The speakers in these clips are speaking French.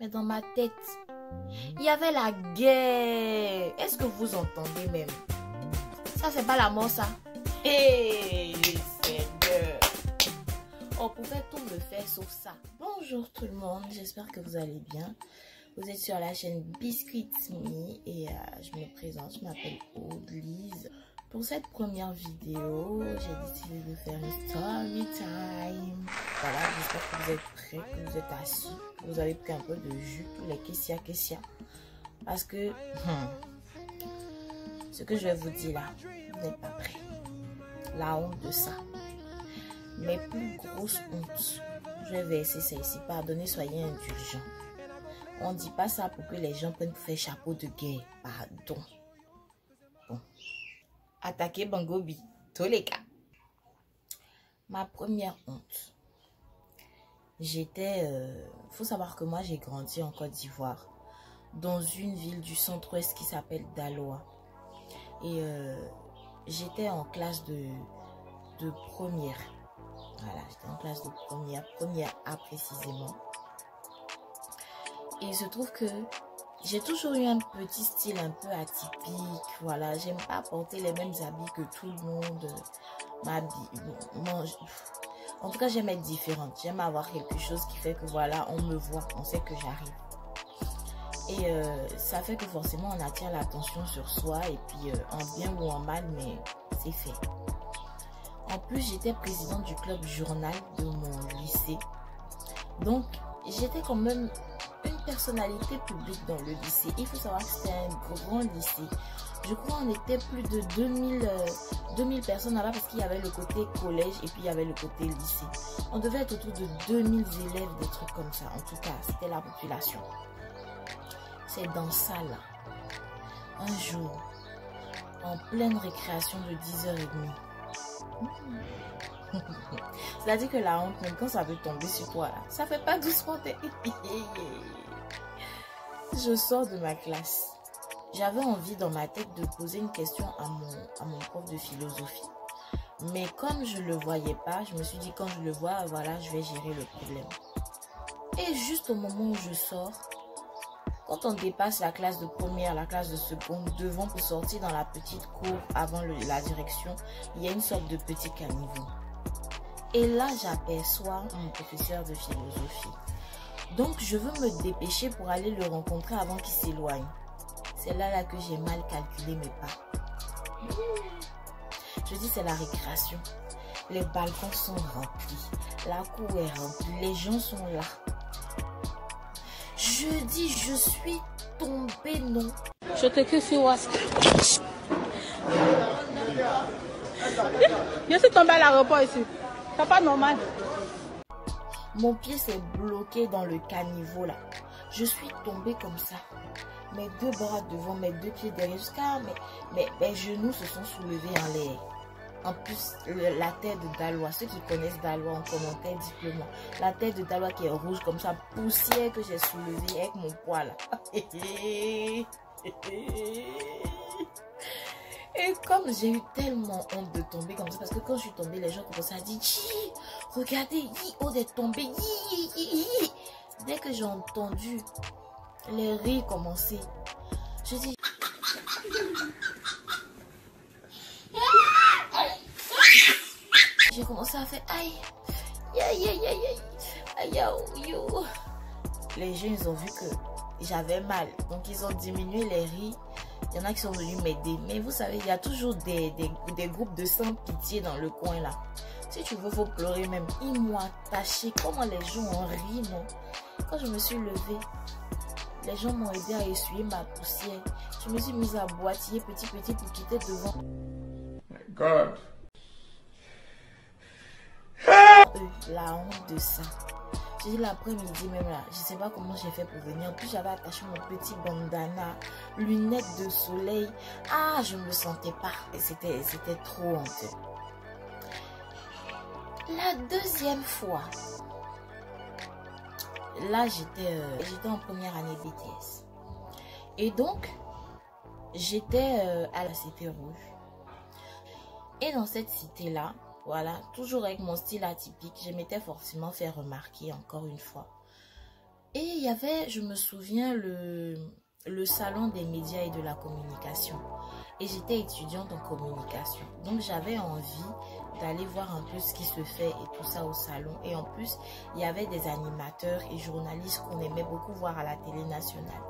Mais dans ma tête, il y avait la guerre. Est-ce que vous entendez même? Ça, c'est pas la mort, ça. Hé, Seigneur. On pouvait tout me faire sauf ça. Bonjour tout le monde, j'espère que vous allez bien. Vous êtes sur la chaîne Biscuit Me et je me présente, je m'appelle Aude-Lise. Pour cette première vidéo, j'ai décidé de faire une story time. Voilà, j'espère que vous êtes prêts, que vous êtes assis, que vous avez pris un peu de jus, tous les questions. Parce que ce que je vais vous dire là, vous n'êtes pas prêts. La honte de ça. Mes plus grosses hontes. Je vais verser ça ici. Pardonnez, soyez indulgents. On ne dit pas ça pour que les gens prennent pour faire chapeau de guerre. Pardon. Bon. Attaquer Bangobi. Tous les cas. Ma première honte. Faut savoir que moi, j'ai grandi en Côte d'Ivoire. Dans une ville du centre-ouest qui s'appelle Daloa. Et j'étais en classe de première. Voilà, j'étais en classe de première A précisément. Et il se trouve que j'ai toujours eu un petit style un peu atypique. Voilà, j'aime pas porter les mêmes habits que tout le monde m'habille. En tout cas, j'aime être différente. J'aime avoir quelque chose qui fait que voilà, on me voit, on sait que j'arrive. Et ça fait que forcément on attire l'attention sur soi et puis en bien ou en mal, mais c'est fait. En plus, j'étais présidente du club journal de mon lycée. Donc, j'étais quand même une personnalité publique dans le lycée. Il faut savoir que c'était un grand lycée. Je crois qu'on était plus de 2000 personnes là-bas parce qu'il y avait le côté collège et puis il y avait le côté lycée. On devait être autour de 2000 élèves, des trucs comme ça. En tout cas, c'était la population. C'est dans ça là, un jour, en pleine récréation de 10h30. C'est-à-dire que la honte, même quand ça veut tomber sur toi, là, ça fait pas doucement. Je sors de ma classe. J'avais envie dans ma tête de poser une question à mon prof de philosophie. Mais comme je le voyais pas, je me suis dit quand je le vois, voilà, je vais gérer le problème. Et juste au moment où je sors, quand on dépasse la classe de première, la classe de seconde, devant pour sortir dans la petite cour avant la direction, il y a une sorte de petit caniveau. Et là, j'aperçois mon professeur de philosophie. Donc, je veux me dépêcher pour aller le rencontrer avant qu'il s'éloigne. C'est là que j'ai mal calculé mes pas. Je dis, c'est la récréation. Les balcons sont remplis. La cour est remplie. Les gens sont là. Je dis, je suis tombée, non. Je t'écris sur WhatsApp. Je suis tombée à l'aéroport ici. C'est pas normal. Mon pied s'est bloqué dans le caniveau là. Je suis tombée comme ça. Mes deux bras devant, mes deux pieds derrière. Jusqu'à mes genoux se sont soulevés en l'air. En plus, la tête de Daloa, ceux qui connaissent Daloa en commentaire, dites-le-moi. La tête de Daloa qui est rouge comme ça, poussière que j'ai soulevée avec mon poids là. Et comme j'ai eu tellement honte de tomber comme ça, parce que quand je suis tombée, les gens commençaient à dire, regardez, Aude est tombée, Dès que j'ai entendu les rires commencer, je dis, j'ai commencé à faire aïe. Les gens, ils ont vu que j'avais mal. Donc, ils ont diminué les rires. Il y en a qui sont venus m'aider. Mais vous savez, il y a toujours des groupes de sans-pitié dans le coin là. Si tu veux, faut pleurer même. Ils m'ont attaché. Comment les gens ont ri, non? Quand je me suis levée, les gens m'ont aidé à essuyer ma poussière. Je me suis mise à boitiller petit pour quitter devant. My God. La honte de ça. J'ai dit l'après-midi même là, je sais pas comment j'ai fait pour venir. En plus, j'avais attaché mon petit bandana, lunettes de soleil. Ah, je me sentais pas. C'était trop honteux. La deuxième fois, là j'étais en première année BTS. Et donc, j'étais à la Cité Rouge. Et dans cette cité-là, voilà, toujours avec mon style atypique, je m'étais forcément fait remarquer encore une fois. Et il y avait, je me souviens, le salon des médias et de la communication. Et j'étais étudiante en communication. Donc j'avais envie d'aller voir un peu ce qui se fait et tout ça au salon. Et en plus, il y avait des animateurs et journalistes qu'on aimait beaucoup voir à la télé nationale.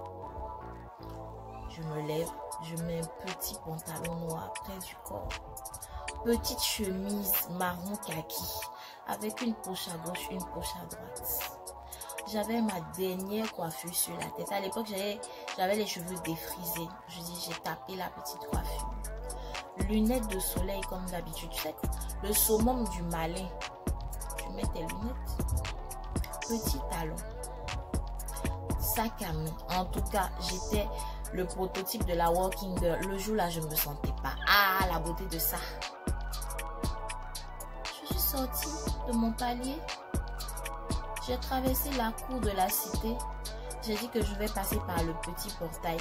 Je me lève, je mets un petit pantalon noir près du corps. Petite chemise marron kaki avec une poche à gauche, une poche à droite. J'avais ma dernière coiffure sur la tête. À l'époque, j'avais les cheveux défrisés. Je dis, j'ai tapé la petite coiffure. Lunettes de soleil comme d'habitude. Tu sais, le summum du malin. Tu mets tes lunettes. Petit talon. Sac à main. En tout cas, j'étais le prototype de la walking girl. Le jour-là, je ne me sentais pas. Ah, la beauté de ça. Je suis sortie de mon palier. J'ai traversé la cour de la cité. J'ai dit que je vais passer par le petit portail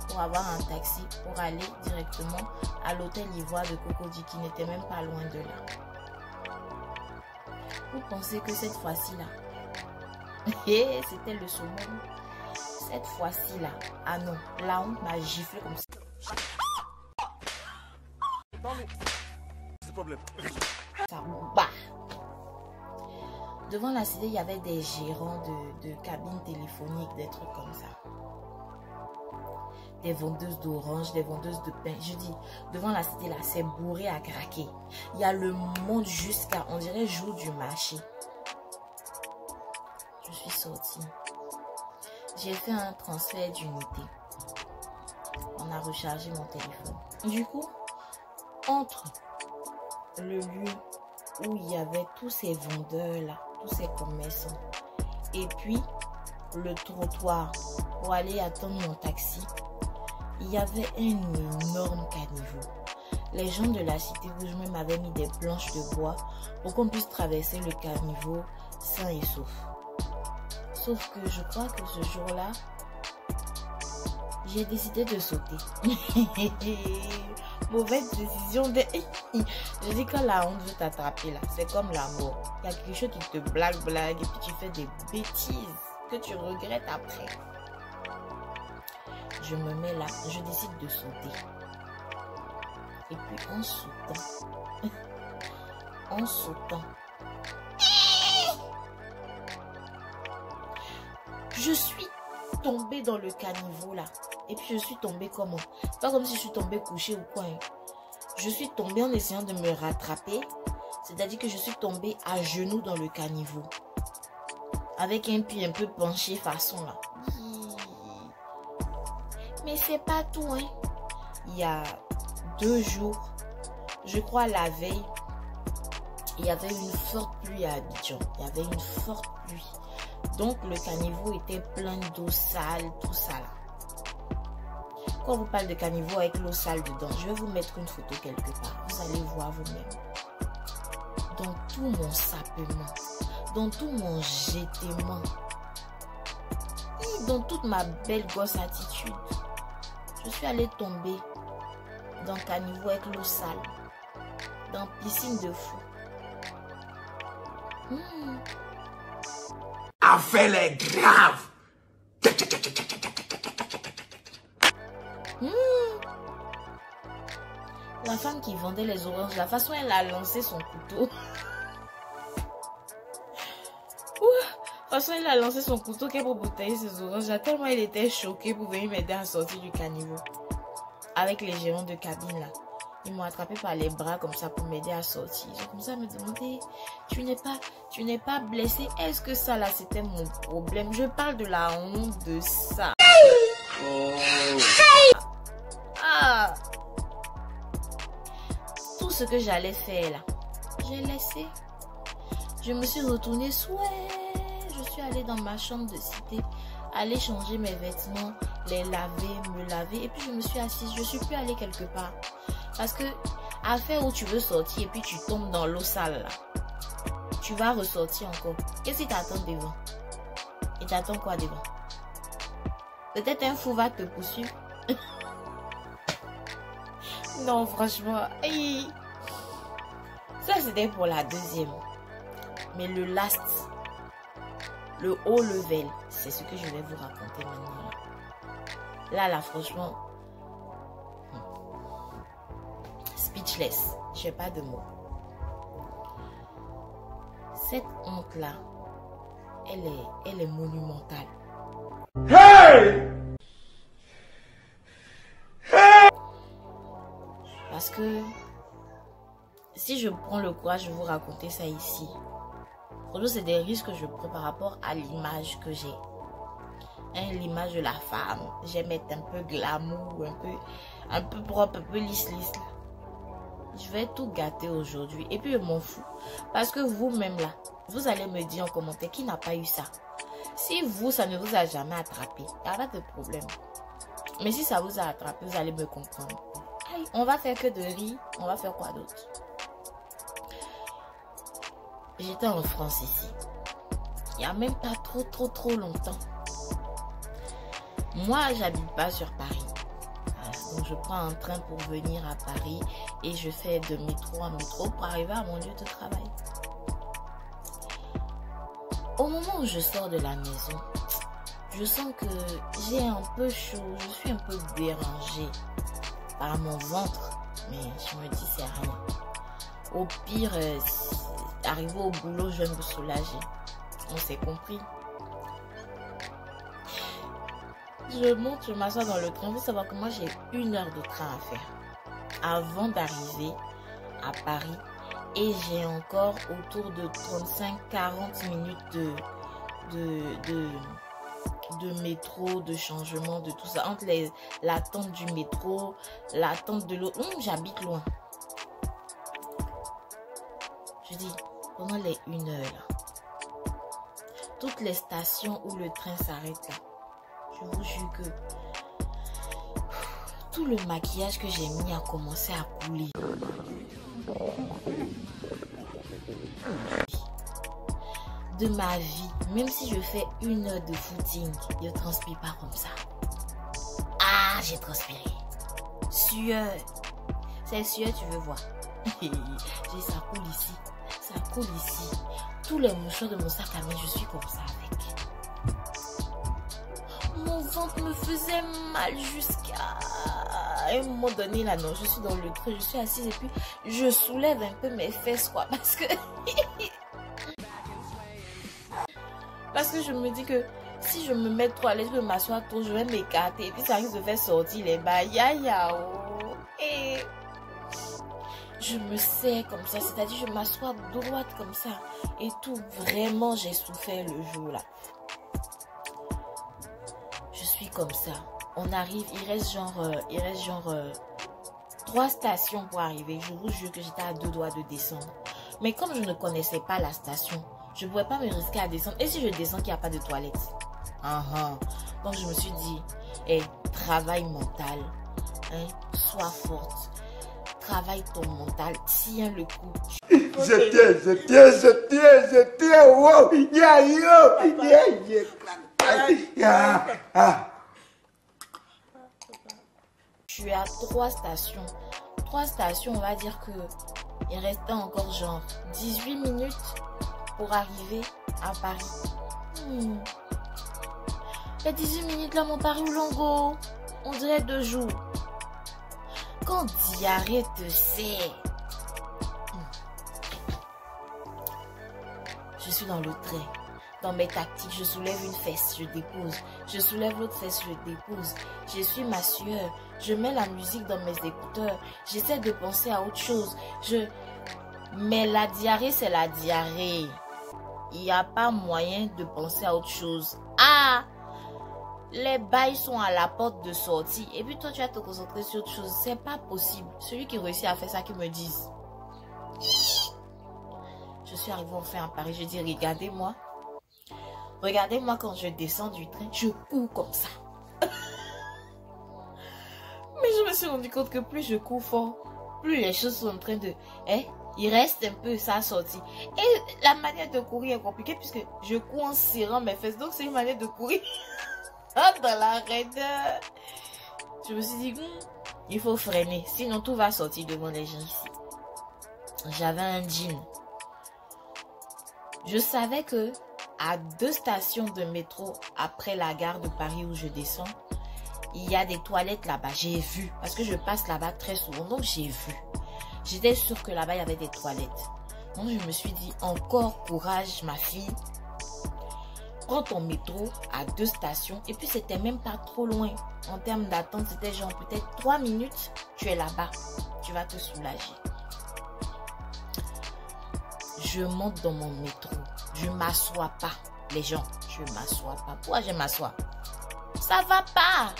pour avoir un taxi pour aller directement à l'hôtel Ivoire de Cocody qui n'était même pas loin de là. Vous pensez que cette fois-ci-là, c'était le summum. Cette fois-ci-là, ah non, la honte m'a giflé comme ça. Ça bat. Devant la cité, il y avait des gérants de cabines téléphoniques, des trucs comme ça. Des vendeuses d'oranges, des vendeuses de pain. Je dis, devant la cité, là, c'est bourré à craquer. Il y a le monde jusqu'à, on dirait, jour du marché. Je suis sortie. J'ai fait un transfert d'unité. On a rechargé mon téléphone. Du coup, entre le lieu où il y avait tous ces vendeurs-là, tous ces commerçants, et puis le trottoir pour aller attendre mon taxi, il y avait un énorme caniveau. Les gens de la cité rouge même avaient mis des planches de bois pour qu'on puisse traverser le caniveau sain et sauf. Sauf que je crois que ce jour-là, j'ai décidé de sauter. Mauvaise décision de... Je dis quand la honte veut t'attraper là, c'est comme la mort. Il y a quelque chose qui te blague et puis tu fais des bêtises que tu regrettes après. Je me mets là, je décide de sauter. Et puis en sautant, je suis tombée dans le caniveau là. Et puis je suis tombée comment? Pas comme si je suis tombée couchée ou quoi. Hein. Je suis tombée en essayant de me rattraper. C'est-à-dire que je suis tombée à genoux dans le caniveau. Avec un pied un peu penché façon là. Mais c'est pas tout. Hein. Il y a 2 jours, je crois la veille, il y avait une forte pluie à Abidjan. Il y avait une forte pluie. Donc le caniveau était plein d'eau sale, tout ça là. Quand on vous parle de caniveau avec l'eau sale dedans, je vais vous mettre une photo quelque part. Vous allez voir vous-même. Dans tout mon sapement, dans tout mon jetement, et dans toute ma belle gosse attitude, je suis allée tomber dans caniveau avec l'eau sale, dans piscine de fou. Affaire est grave. La femme qui vendait les oranges, la façon elle a lancé son couteau. La façon elle a lancé son couteau qu'elle pour bouteiller ses oranges. Tellement elle était choquée pour venir m'aider à sortir du caniveau. Avec les gérants de cabine là. Ils m'ont attrapé par les bras comme ça pour m'aider à sortir. J'ai commencé à me demander, tu n'es pas blessé? Est-ce que ça là c'était mon problème? Je parle de la honte de ça. Ah! Tout ce que j'allais faire là, j'ai laissé. Je me suis retournée, je suis allée dans ma chambre de cité, aller changer mes vêtements, les laver, me laver, et puis je me suis assise. Je suis plus allée quelque part. Parce que, affaire où tu veux sortir et puis tu tombes dans l'eau sale là, tu vas ressortir encore. Qu'est-ce qui t'attend devant? Et t'attends quoi devant? Peut-être un fou va te poursuivre. Non, franchement. Hey. Ça, c'était pour la deuxième. Mais le last, le haut level, c'est ce que je vais vous raconter maintenant. Là, franchement, speechless. Je n'ai pas de mots. Cette honte-là, elle est monumentale. Hey! Parce que si je prends le courage de vous raconter ça ici, franchement, c'est des risques que je prends par rapport à l'image que j'ai. Hein, l'image de la femme. J'aime être un peu glamour, un peu propre, un peu lisse. Je vais tout gâter aujourd'hui. Et puis, je m'en fous. Parce que vous-même là, vous allez me dire en commentaire qui n'a pas eu ça. Si vous, ça ne vous a jamais attrapé, il n'y a pas de problème. Mais si ça vous a attrapé, vous allez me comprendre. Aïe, on va faire que de rire. On va faire quoi d'autre? J'étais en France ici. Il n'y a même pas trop longtemps. Moi, j'habite pas sur Paris. Voilà, donc je prends un train pour venir à Paris et je fais de métro en métro pour arriver à mon lieu de travail. Au moment où je sors de la maison, je sens que j'ai un peu chaud, je suis un peu dérangée par mon ventre, mais je me dis c'est rien. Au pire, arrivé au boulot, je vais me soulager. On s'est compris. Je monte, je m'assois dans le train. Vous savez que moi j'ai 1 heure de train à faire avant d'arriver à Paris. Et j'ai encore autour de 35-40 minutes de métro, de changement, de tout ça. Entre l'attente du métro, l'attente de l'autre. J'habite loin. Je dis, pendant les 1 heure là, toutes les stations où le train s'arrête là, je vous jure que tout le maquillage que j'ai mis a commencé à couler. De ma vie, même si je fais 1 heure de footing, je ne transpire pas comme ça. Ah, j'ai transpiré. Sueur. C'est sueur, tu veux voir. Ça coule ici. Ça coule ici. Tous les mouchoirs de mon sac à main, je suis comme ça avec. Mon ventre me faisait mal jusqu'à un moment donné là, non, je suis dans le train, je suis assise et puis je soulève un peu mes fesses quoi, parce que je me dis que si je me mets trop à l'aise, je m'assois trop, je vais m'écarter et puis ça risque de faire sortir les bas, et je me serre comme ça, c'est-à-dire je m'assois droite comme ça et tout. Vraiment, j'ai souffert le jour là. Je suis comme ça. On arrive, il reste genre 3 stations pour arriver. Je vous jure que j'étais à 2 doigts de descendre. Mais comme je ne connaissais pas la station, je ne pouvais pas me risquer à descendre. Et si je descends qu'il n'y a pas de toilette? Donc je me suis dit, travail mental, hein, sois forte. Travaille ton mental, tiens le coup. Je tiens, wow, Je suis à 3 stations. 3 stations, on va dire que il restait encore genre 18 minutes pour arriver à Paris. Les 18 minutes là m'ont paru longo. On dirait 2 jours. Quand diarrhée te serre. Je suis dans le train. Dans mes tactiques, je soulève une fesse, je dépose. Je soulève l'autre fesse, je dépose. Je suis ma sueur. Je mets la musique dans mes écouteurs. J'essaie de penser à autre chose. Mais la diarrhée, c'est la diarrhée. Il n'y a pas moyen de penser à autre chose. Ah! Les bails sont à la porte de sortie. Et puis toi, tu vas te concentrer sur autre chose. C'est pas possible. Celui qui réussit à faire ça, qu'il me dise. Je suis arrivée enfin à Paris. Je dis, regardez-moi. Regardez-moi quand je descends du train. Je cours comme ça. Mais je me suis rendu compte que plus je cours fort, plus les choses sont en train de... il reste un peu, ça a sorti. Et la manière de courir est compliquée puisque je cours en serrant mes fesses. Donc c'est une manière de courir dans la raideur. Je me suis dit, il faut freiner. Sinon tout va sortir devant les gens ici. J'avais un jean. Je savais que À 2 stations de métro après la gare de Paris où je descends, il y a des toilettes là-bas. J'ai vu, parce que je passe là-bas très souvent, donc j'ai vu. J'étais sûre que là-bas, il y avait des toilettes. Donc je me suis dit, encore courage ma fille. Prends ton métro à 2 stations. Et puis c'était même pas trop loin. En termes d'attente, c'était genre peut-être 3 minutes. Tu es là-bas. Tu vas te soulager. Je monte dans mon métro. Je m'assois pas. Les gens, je m'assois pas. Pourquoi je m'assois? Ça va pas.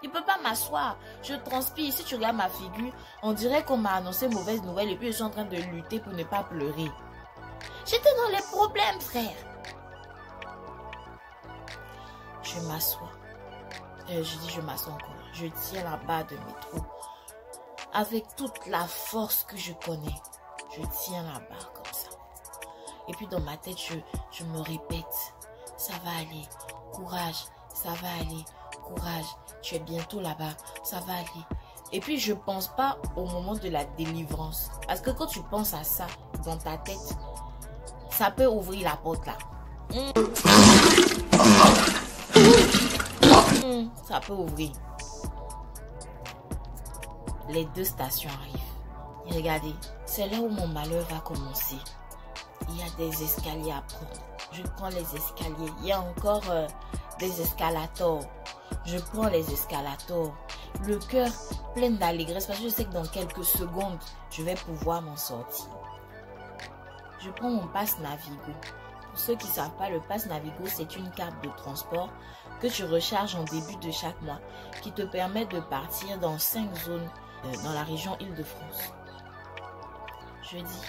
Je peux pas m'asseoir. Je transpire. Si tu regardes ma figure, on dirait qu'on m'a annoncé mauvaise nouvelle et puis je suis en train de lutter pour ne pas pleurer. J'étais dans les problèmes, frère. Je m'assois. Je dis je m'assois encore. Je tiens la barre de métro. Avec toute la force que je connais. Je tiens la barre comme ça. Et puis dans ma tête, je me répète. Ça va aller. Courage. Ça va aller. Courage. Tu es bientôt là-bas. Ça va aller. Et puis je pense pas au moment de la délivrance. Parce que quand tu penses à ça dans ta tête, ça peut ouvrir la porte là. Ça peut ouvrir. Les 2 stations arrivent. Et regardez, c'est là où mon malheur va commencer. Il y a des escaliers à prendre. Je prends les escaliers. Il y a encore des escalators. Je prends les escalators. Le cœur plein d'allégresse parce que je sais que dans quelques secondes, je vais pouvoir m'en sortir. Je prends mon pass Navigo. Pour ceux qui ne savent pas, le pass Navigo, c'est une carte de transport que tu recharges en début de chaque mois qui te permet de partir dans 5 zones dans la région Île-de-France. Je dis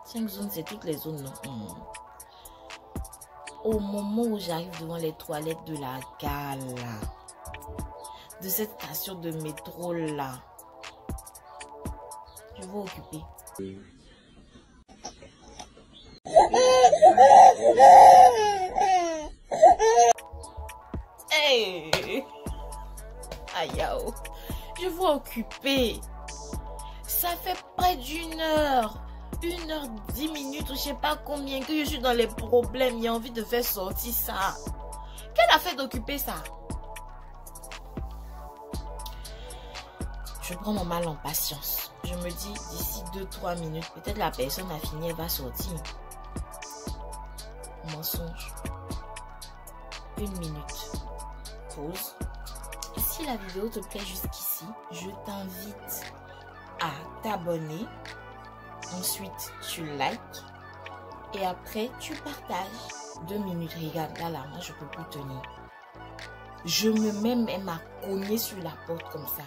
5 zones, c'est toutes les zones, non? Au moment où j'arrive devant les toilettes de la gare, là, de cette station de métro, là, je vais occuper. Hey! Aïe, je vais occuper. Ça fait près d'1 heure. 1h10 minutes ou je sais pas combien que je suis dans les problèmes. J'ai envie de faire sortir ça. Quelle a fait d'occuper ça? Je prends mon mal en patience. Je me dis d'ici 2-3 minutes, peut-être la personne a fini, elle va sortir. Mensonge. 1 minute. Pause. Et si la vidéo te plaît jusqu'ici, je t'invite à t'abonner. Ensuite, tu likes. Et après, tu partages. 2 minutes. Regarde, là, moi, je peux plus tenir. Je me mets même à cogner sur la porte comme ça.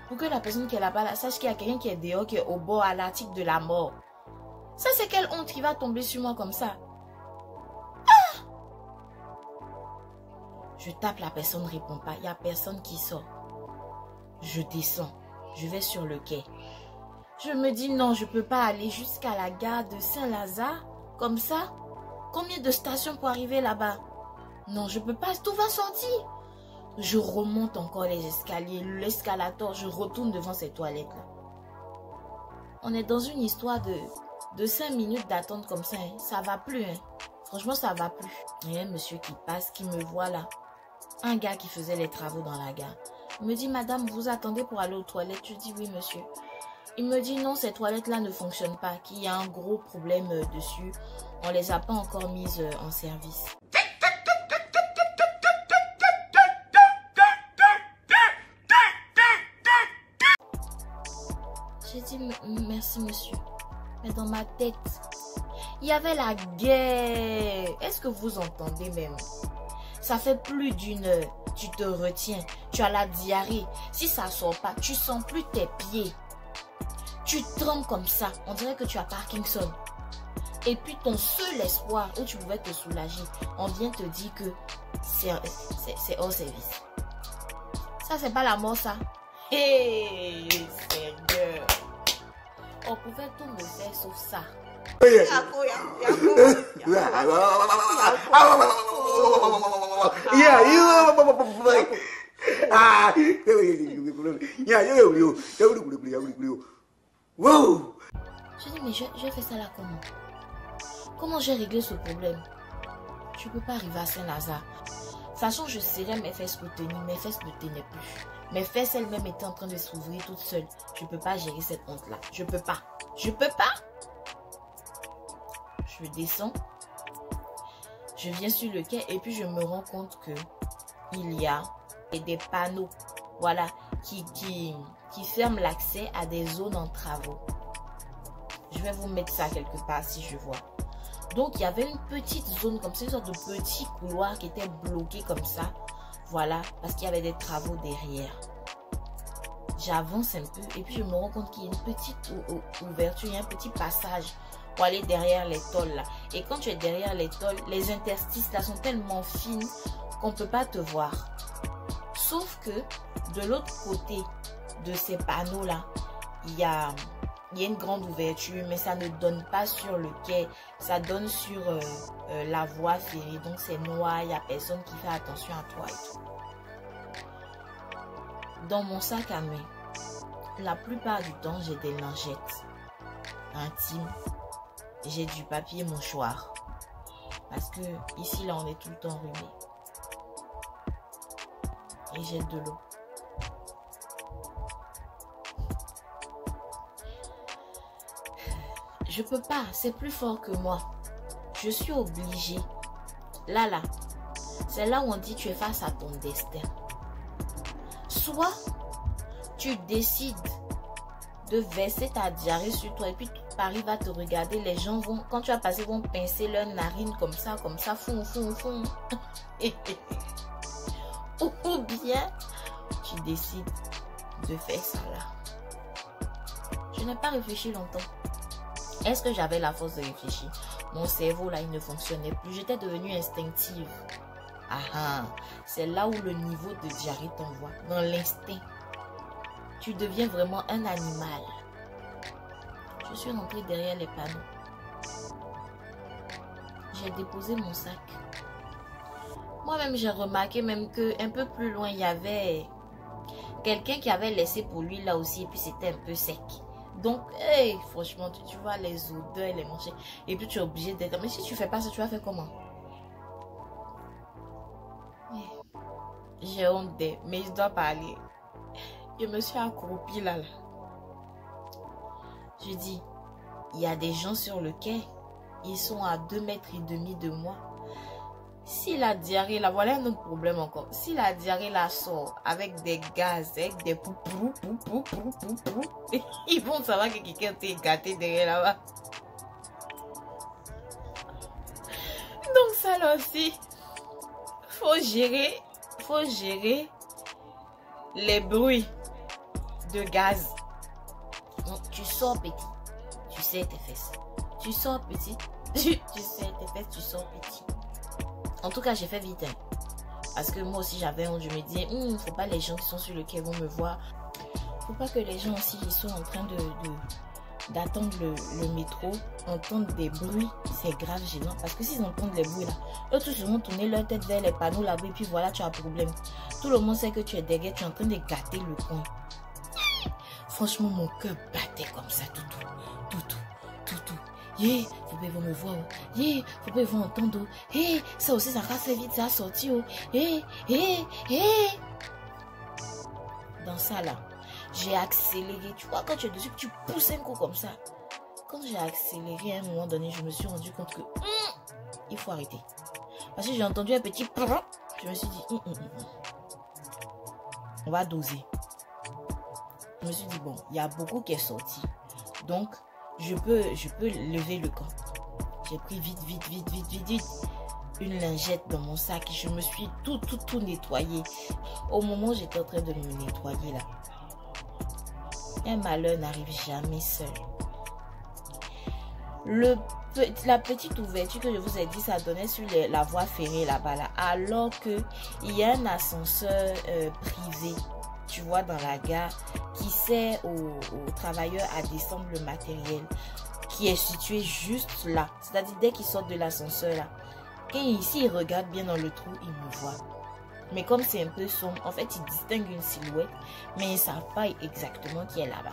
Pour que la personne qui est là-bas là, sache qu'il y a quelqu'un qui est dehors, qui est au bord à l'article de la mort. Ça, c'est quelle honte qui va tomber sur moi comme ça. Je tape, la personne ne répond pas. Il n'y a personne qui sort. Je descends. Je vais sur le quai. Je me dis non, je ne peux pas aller jusqu'à la gare de Saint-Lazare. Comme ça. Combien de stations pour arriver là-bas? Non, je ne peux pas. Tout va sortir. Je remonte encore les escaliers. L'escalator. Je retourne devant ces toilettes-là. On est dans une histoire de 5 minutes d'attente comme ça. Hein. Ça ne va plus. Hein. Franchement, ça ne va plus. Il y a un monsieur qui passe, qui me voit là. Un gars qui faisait les travaux dans la gare. Il me dit, madame, vous attendez pour aller aux toilettes? Je dis, oui, monsieur. Il me dit, non, ces toilettes-là ne fonctionnent pas, qu'il y a un gros problème dessus. On ne les a pas encore mises en service. J'ai dit, merci, monsieur. Mais dans ma tête, il y avait la guerre. Est-ce que vous entendez même? Ça fait plus d'1 heure. Tu te retiens. Tu as la diarrhée. Si ça ne sort pas, tu sens plus tes pieds. Tu trembles comme ça. On dirait que tu as Parkinson. Et puis ton seul espoir où tu pouvais te soulager, on vient te dire que c'est hors service. Ça, c'est pas la mort, ça. Hé, Seigneur. On pouvait tout me faire sauf ça. Wow! Je dis, mais je fais ça là comment? Comment j'ai réglé ce problème? Je ne peux pas arriver à Saint-Lazare. Sachant que je serrais mes fesses pour tenir, mes fesses ne tenaient plus. Mes fesses elles-mêmes étaient en train de s'ouvrir toutes seules. Je ne peux pas gérer cette honte-là. Je ne peux pas. Je ne peux pas. Je descends. Je viens sur le quai et puis je me rends compte que il y a des panneaux, voilà, qui ferment l'accès à des zones en travaux. Je vais vous mettre ça quelque part si je vois. Donc, il y avait une petite zone comme ça, une sorte de petit couloir qui était bloqué comme ça. Voilà, parce qu'il y avait des travaux derrière. J'avance un peu et puis je me rends compte qu'il y a une petite ouverture, il y a un petit passage pour aller derrière les tôles là. Et quand tu es derrière les tôles, les interstices là sont tellement fines qu'on ne peut pas te voir. Sauf que de l'autre côté de ces panneaux là, il y a une grande ouverture, mais ça ne donne pas sur le quai, ça donne sur la voie ferrée. Donc c'est noir, il n'y a personne qui fait attention à toi et tout. Dans mon sac à main, la plupart du temps, j'ai des lingettes intimes, j'ai du papier mouchoir. Parce que ici, là, on est tout le temps enrhumé. Et j'ai de l'eau. Je peux pas, c'est plus fort que moi. Je suis obligée. Là, c'est là où on dit tu es face à ton destin. Soit tu décides de verser ta diarrhée sur toi et puis Paris va te regarder. Les gens vont, quand tu vas passer, vont pincer leurs narines comme ça, fond. Ou bien tu décides de faire ça là. Je n'ai pas réfléchi longtemps. Est-ce que j'avais la force de réfléchir? Mon cerveau là, il ne fonctionnait plus. J'étais devenue instinctive. C'est là où le niveau de diarrhée t'envoie. Dans l'instinct. Tu deviens vraiment un animal. Je suis rentrée derrière les panneaux. J'ai déposé mon sac. Moi-même, j'ai remarqué même que un peu plus loin, il y avait quelqu'un qui avait laissé pour lui là aussi. Et puis, c'était un peu sec. Donc, hey, franchement, tu vois les odeurs, les manger. Et puis, tu es obligé d'être... Mais si tu fais pas ça, tu vas faire comment? J'ai honte d'elle, mais je dois parler. Je me suis accroupie là. Je dis, il y a des gens sur le quai. Ils sont à 2,5 mètres de moi. Si la diarrhée là, voilà un autre problème encore. Si la diarrhée là sort avec des gaz, avec des poupou, ils vont savoir que quelqu'un t'est gâté derrière là-bas. Donc ça là aussi, faut gérer les bruits de gaz. Donc tu sors petit, tu sais tes fesses. Tu sors petit, tu sais tes fesses, tu sors petit. En tout cas, j'ai fait vite. Parce que moi aussi, j'avais honte. Je me disais, faut pas les gens qui sont sur le quai vont me voir. Faut pas que les gens aussi, ils sont en train d'attendre le métro, entendre des bruits. C'est grave gênant. Parce que s'ils entendent les bruits là, eux tous vont tourner leur tête vers les panneaux là-bas. Et puis voilà, tu as un problème. Tout le monde sait que tu es derrière, tu es en train de gâter le coin. Franchement, mon cœur battait comme ça, tout. Yeah, faut pas ils vont me voir. Yeah, faut pas ils vont entendre. Hey, ça aussi, ça va faire vite, ça a sorti. Hey. Dans ça là, j'ai accéléré. Tu vois, quand tu es dessus, tu pousses un coup comme ça. Quand j'ai accéléré, à un moment donné, je me suis rendu compte que il faut arrêter. Parce que j'ai entendu un petit prrr. Je me suis dit, on va doser. Je me suis dit, bon, il y a beaucoup qui est sorti. Donc, je peux lever le camp. J'ai pris vite une lingette dans mon sac. Je me suis tout nettoyé. Au moment où j'étais en train de me nettoyer là, un malheur n'arrive jamais seul. La petite ouverture que je vous ai dit, ça donnait sur la voie ferrée là-bas là. Alors que il y a un ascenseur privé, tu vois, dans la gare, qui sert aux travailleurs à descendre le matériel, qui est situé juste là. C'est-à-dire, dès qu'ils sortent de l'ascenseur là, quand ici ils regardent bien dans le trou, ils me voient. Mais comme c'est un peu sombre, en fait, ils distinguent une silhouette, mais ils ne savent pas exactement qui est là-bas.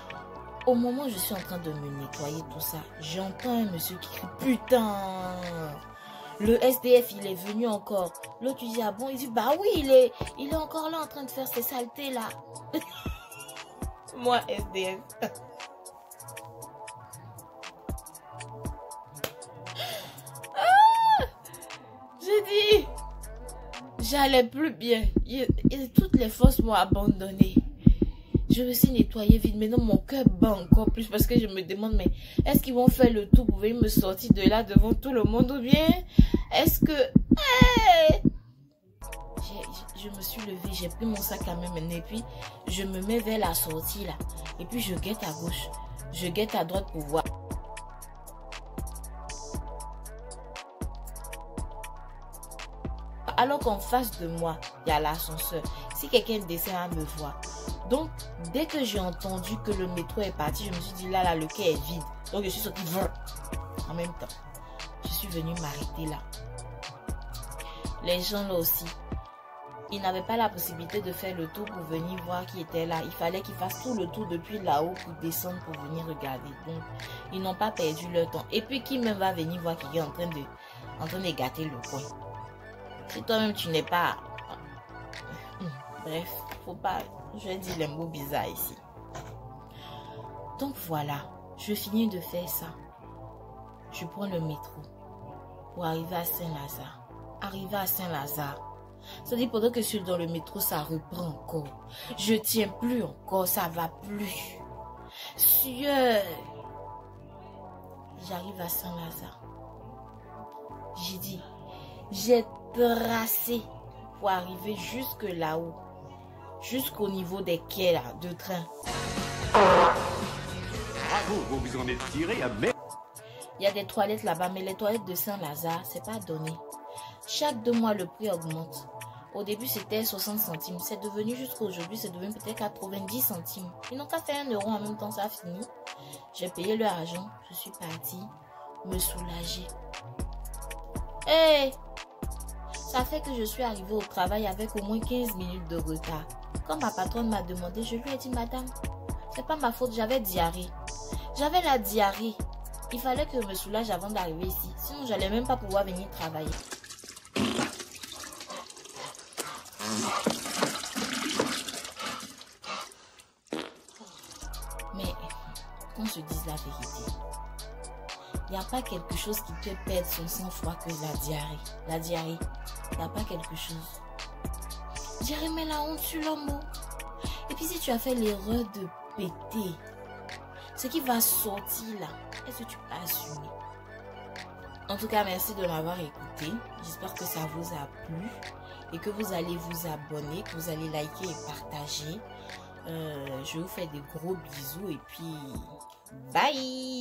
Au moment où je suis en train de me nettoyer tout ça, j'entends un monsieur qui crie « Putain !» Le SDF, il est venu encore. L'autre, il dit « Ah bon ?» Il dit « Bah oui, il est encore là en train de faire ses saletés là. » Moi, SDF. J'ai dit, j'allais plus bien. Toutes les forces m'ont abandonné. Je me suis nettoyée vite. Maintenant, mon cœur bat encore plus parce que je me demande, mais est-ce qu'ils vont faire le tout pour venir me sortir de là devant tout le monde ou bien est-ce que... Hey! Je me suis levée, j'ai pris mon sac à main et puis je me mets vers la sortie là. Et puis je guette à gauche, je guette à droite pour voir. Alors qu'en face de moi, il y a l'ascenseur. Si quelqu'un descend à me voir. Donc, dès que j'ai entendu que le métro est parti, je me suis dit là, le quai est vide. Donc, je suis sortie en même temps. Je suis venue m'arrêter là. Les gens là aussi, ils n'avaient pas la possibilité de faire le tour pour venir voir qui était là. Il fallait qu'ils fassent tout le tour depuis là-haut pour descendre pour venir regarder. Donc, ils n'ont pas perdu leur temps. Et puis, qui même va venir voir qui est en train de gâter le coin? Si toi-même tu n'es pas... Bref, faut pas... Je vais dire les mots bizarres ici. Donc voilà, je finis de faire ça. Je prends le métro pour arriver à Saint-Lazare. Arriver à Saint-Lazare. C'est-à-dire pendant que je suis dans le métro, ça reprend encore. Je tiens plus encore, ça va plus. Sueur. J'arrive à Saint-Lazare. J'ai dit, j'ai tracé pour arriver jusque là-haut, jusqu'au niveau des quais là, de train. Bravo, vous vous en êtes tiré à mer. Il y a des toilettes là-bas, mais les toilettes de Saint-Lazare, c'est pas donné. Chaque 2 mois, le prix augmente. Au début, c'était 60 centimes. C'est devenu jusqu'à aujourd'hui, c'est devenu peut-être 90 centimes. Ils n'ont qu'à faire 1 euro en même temps, ça a fini. J'ai payé leur argent. Je suis partie me soulager. Hey! Ça fait que je suis arrivée au travail avec au moins 15 minutes de retard. Quand ma patronne m'a demandé, je lui ai dit, madame, c'est pas ma faute, j'avais diarrhée. J'avais la diarrhée. Il fallait que je me soulage avant d'arriver ici. Sinon, j'allais même pas pouvoir venir travailler. Mais, qu'on se dise la vérité. Il n'y a pas quelque chose qui te perd son sang-froid que la diarrhée. La diarrhée, il n'y a pas quelque chose. Diarrhée met la honte sur l'homme. Et puis si tu as fait l'erreur de péter, ce qui va sortir là, est-ce que tu peux assumer? En tout cas, merci de m'avoir écouté. J'espère que ça vous a plu et que vous allez vous abonner, que vous allez liker et partager. Je vous fais des gros bisous et puis bye!